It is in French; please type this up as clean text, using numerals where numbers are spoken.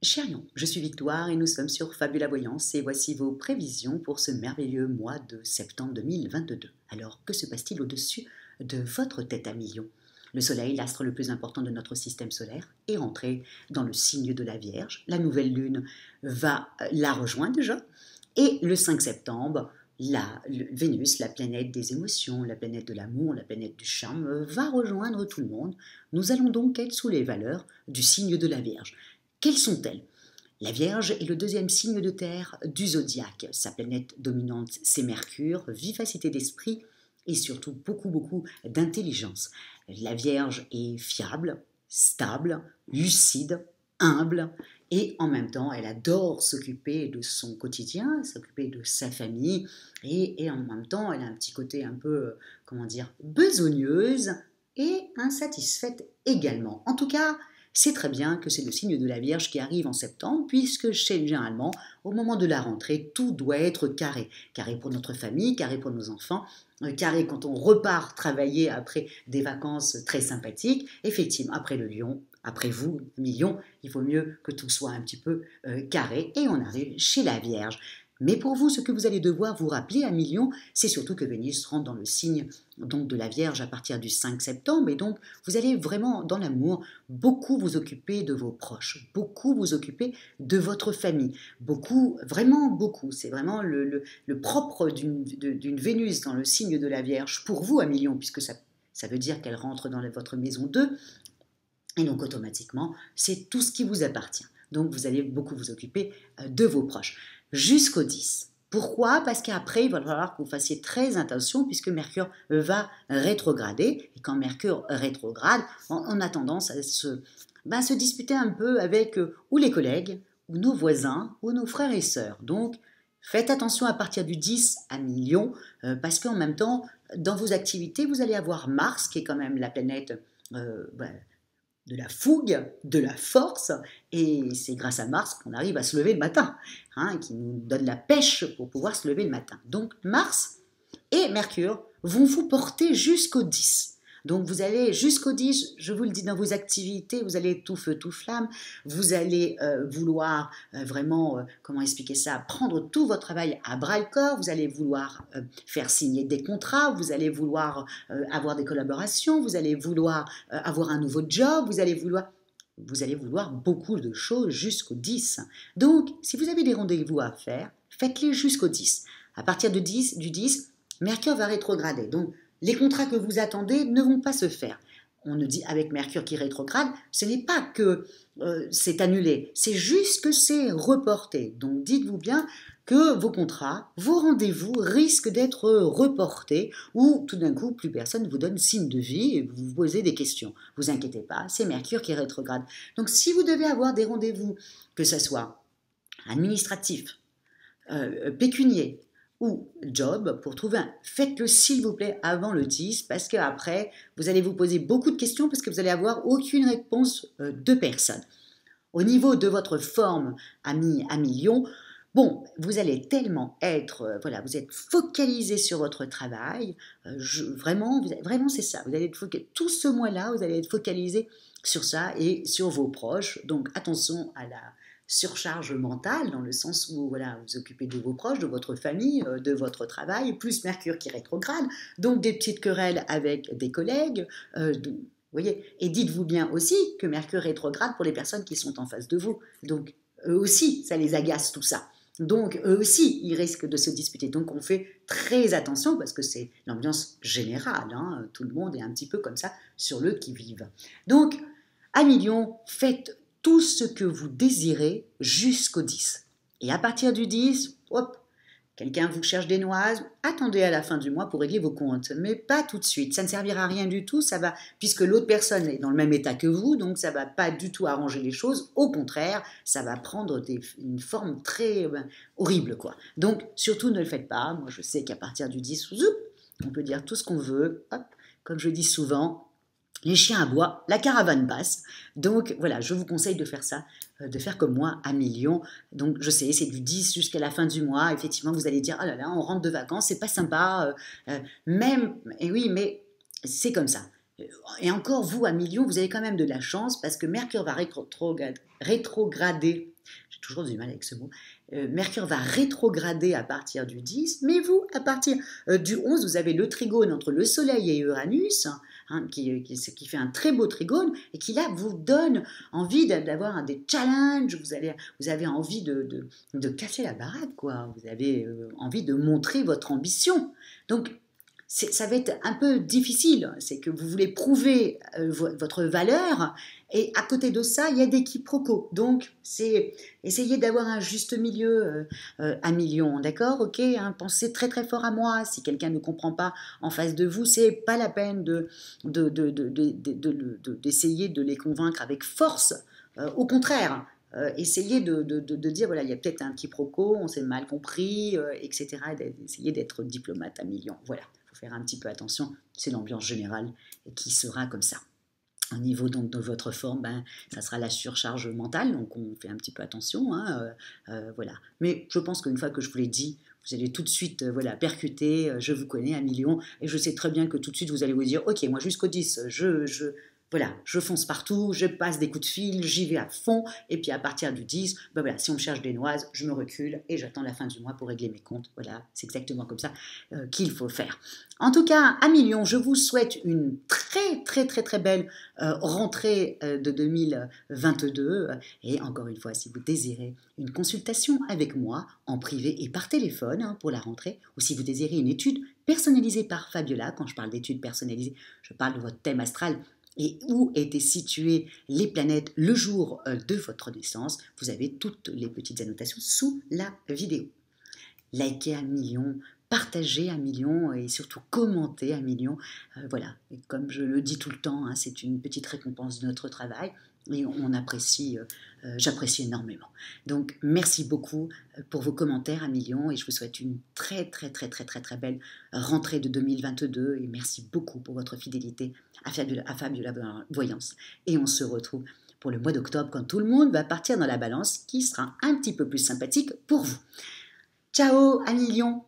Cher Lion, je suis Victoire et nous sommes sur Fabula Voyance et voici vos prévisions pour ce merveilleux mois de septembre 2022. Alors, que se passe-t-il au-dessus de votre tête à million? Le Soleil, l'astre le plus important de notre système solaire, est rentré dans le signe de la Vierge. La nouvelle lune va la rejoindre déjà. Et le 5 septembre, Vénus, la planète des émotions, la planète de l'amour, la planète du charme, va rejoindre tout le monde. Nous allons donc être sous les valeurs du signe de la Vierge. Quelles sont-elles? La Vierge est le deuxième signe de terre du zodiaque. Sa planète dominante, c'est Mercure, vivacité d'esprit et surtout beaucoup d'intelligence. La Vierge est fiable, stable, lucide, humble et en même temps, elle adore s'occuper de son quotidien, s'occuper de sa famille et en même temps, elle a un petit côté un peu, besogneuse et insatisfaite également. En tout cas, c'est très bien que c'est le signe de la Vierge qui arrive en septembre, puisque généralement, au moment de la rentrée, tout doit être carré. Carré pour notre famille, carré pour nos enfants, carré quand on repart travailler après des vacances très sympathiques. Effectivement, après le Lion, après vous, Million, il vaut mieux que tout soit un petit peu carré et on arrive chez la Vierge. Mais pour vous, ce que vous allez devoir vous rappeler à Million, c'est surtout que Vénus rentre dans le signe donc, de la Vierge à partir du 5 septembre. Et donc, vous allez vraiment, dans l'amour, beaucoup vous occuper de vos proches, beaucoup vous occuper de votre famille. Beaucoup, vraiment beaucoup. C'est vraiment le propre d'une Vénus dans le signe de la Vierge pour vous à Million, puisque ça veut dire qu'elle rentre dans votre maison 2. Et donc, automatiquement, c'est tout ce qui vous appartient. Donc, vous allez beaucoup vous occuper de vos proches. Jusqu'au 10. Pourquoi? Parce qu'après, il va falloir que vous fassiez très attention puisque Mercure va rétrograder. Et quand Mercure rétrograde, on a tendance à se disputer un peu avec ou les collègues, ou nos voisins, ou nos frères et sœurs. Donc, faites attention à partir du 10 à Million, parce qu'en même temps, dans vos activités, vous allez avoir Mars, qui est quand même la planète de la fougue, de la force, et c'est grâce à Mars qu'on arrive à se lever le matin, qui nous donne la pêche pour pouvoir se lever le matin. Donc Mars et Mercure vont vous porter jusqu'au 10. Donc vous allez jusqu'au 10, je vous le dis, dans vos activités, vous allez tout feu, tout flamme, vous allez vouloir vraiment, comment expliquer ça, prendre tout votre travail à bras-le-corps, vous allez vouloir faire signer des contrats, vous allez vouloir avoir des collaborations, vous allez vouloir avoir un nouveau job, vous allez vouloir beaucoup de choses jusqu'au 10. Donc, si vous avez des rendez-vous à faire, faites-les jusqu'au 10. À partir du 10, Mercure va rétrograder. Donc, les contrats que vous attendez ne vont pas se faire. On nous dit avec Mercure qui rétrograde, ce n'est pas que c'est annulé, c'est juste que c'est reporté. Donc dites-vous bien que vos contrats, vos rendez-vous risquent d'être reportés ou tout d'un coup, plus personne ne vous donne signe de vie et vous vous posez des questions. Vous inquiétez pas, c'est Mercure qui rétrograde. Donc si vous devez avoir des rendez-vous, que ce soit administratif, pécunier, ou job pour trouver faites-le s'il vous plaît avant le 10 parce qu'après vous allez vous poser beaucoup de questions parce que vous allez avoir aucune réponse de personne. Au niveau de votre forme à Million, bon, vous allez tellement être, vous êtes focalisé sur votre travail, vraiment c'est ça, vous allez être tout ce mois-là, vous allez être focalisé sur ça et sur vos proches, donc attention à la surcharge mentale, dans le sens où vous occupez de vos proches, de votre famille, de votre travail, plus Mercure qui rétrograde, donc des petites querelles avec des collègues, voyez. Et dites-vous bien aussi que Mercure rétrograde pour les personnes qui sont en face de vous, donc eux aussi, ça les agace tout ça. Donc eux aussi, ils risquent de se disputer. Donc on fait très attention parce que c'est l'ambiance générale, tout le monde est un petit peu comme ça sur le qui-vive. Donc, à Million, faites tout ce que vous désirez jusqu'au 10. Et à partir du 10, hop, quelqu'un vous cherche des noises, attendez à la fin du mois pour régler vos comptes, mais pas tout de suite, ça ne servira à rien du tout, ça va, puisque l'autre personne est dans le même état que vous, donc ça ne va pas du tout arranger les choses, au contraire, ça va prendre une forme très horrible, quoi. Donc, surtout ne le faites pas, moi je sais qu'à partir du 10, on peut dire tout ce qu'on veut, hop, comme je dis souvent, les chiens aboient, la caravane passe. Donc voilà, je vous conseille de faire ça, de faire comme moi à Million. Donc je sais, c'est du 10 jusqu'à la fin du mois. Effectivement, vous allez dire, oh là là, on rentre de vacances, c'est pas sympa. Et oui, mais c'est comme ça. Et encore, vous, à Million, vous avez quand même de la chance parce que Mercure va rétrograder toujours du mal avec ce mot. Mercure va rétrograder à partir du 10, mais vous, à partir du 11, vous avez le trigone entre le Soleil et Uranus, hein, qui fait un très beau trigone, et qui là vous donne envie d'avoir des challenges, vous avez envie de casser la baraque, quoi. Vous avez envie de montrer votre ambition. Donc, ça va être un peu difficile, c'est que vous voulez prouver votre valeur, et à côté de ça, il y a des quiproquos. Donc, c'est essayer d'avoir un juste milieu à million, d'accord? Ok, hein, pensez très très fort à moi. Si quelqu'un ne comprend pas en face de vous, c'est pas la peine d'essayer de les convaincre avec force. Au contraire, essayer de dire, voilà, il y a peut-être un quiproquo, on s'est mal compris, etc. D'essayer d'être diplomate à million. Voilà. Faire un petit peu attention, c'est l'ambiance générale qui sera comme ça. Au niveau donc de votre forme, ça sera la surcharge mentale, donc on fait un petit peu attention, hein, voilà. Mais je pense qu'une fois que je vous l'ai dit, vous allez tout de suite voilà, percuter, je vous connais à million, et je sais très bien que tout de suite vous allez vous dire, ok, moi jusqu'au 10, voilà, je fonce partout, je passe des coups de fil, j'y vais à fond, et puis à partir du 10, voilà, si on me cherche des noises, je me recule et j'attends la fin du mois pour régler mes comptes. Voilà, c'est exactement comme ça qu'il faut faire. En tout cas, à million, je vous souhaite une très très très très belle rentrée de 2022. Et encore une fois, si vous désirez une consultation avec moi en privé et par téléphone hein, pour la rentrée, ou si vous désirez une étude personnalisée par Fabiola, quand je parle d'études personnalisées, je parle de votre thème astral, et où étaient situées les planètes le jour de votre naissance, vous avez toutes les petites annotations sous la vidéo. Likez à million, partagez à million et surtout commentez à million. Voilà, et comme je le dis tout le temps, hein, c'est une petite récompense de notre travail et on apprécie, j'apprécie énormément. Donc merci beaucoup pour vos commentaires à million et je vous souhaite une très très très très très très belle rentrée de 2022 et merci beaucoup pour votre fidélité à Fabiola Voyance. Et on se retrouve pour le mois d'octobre quand tout le monde va partir dans la balance qui sera un petit peu plus sympathique pour vous. Ciao à million!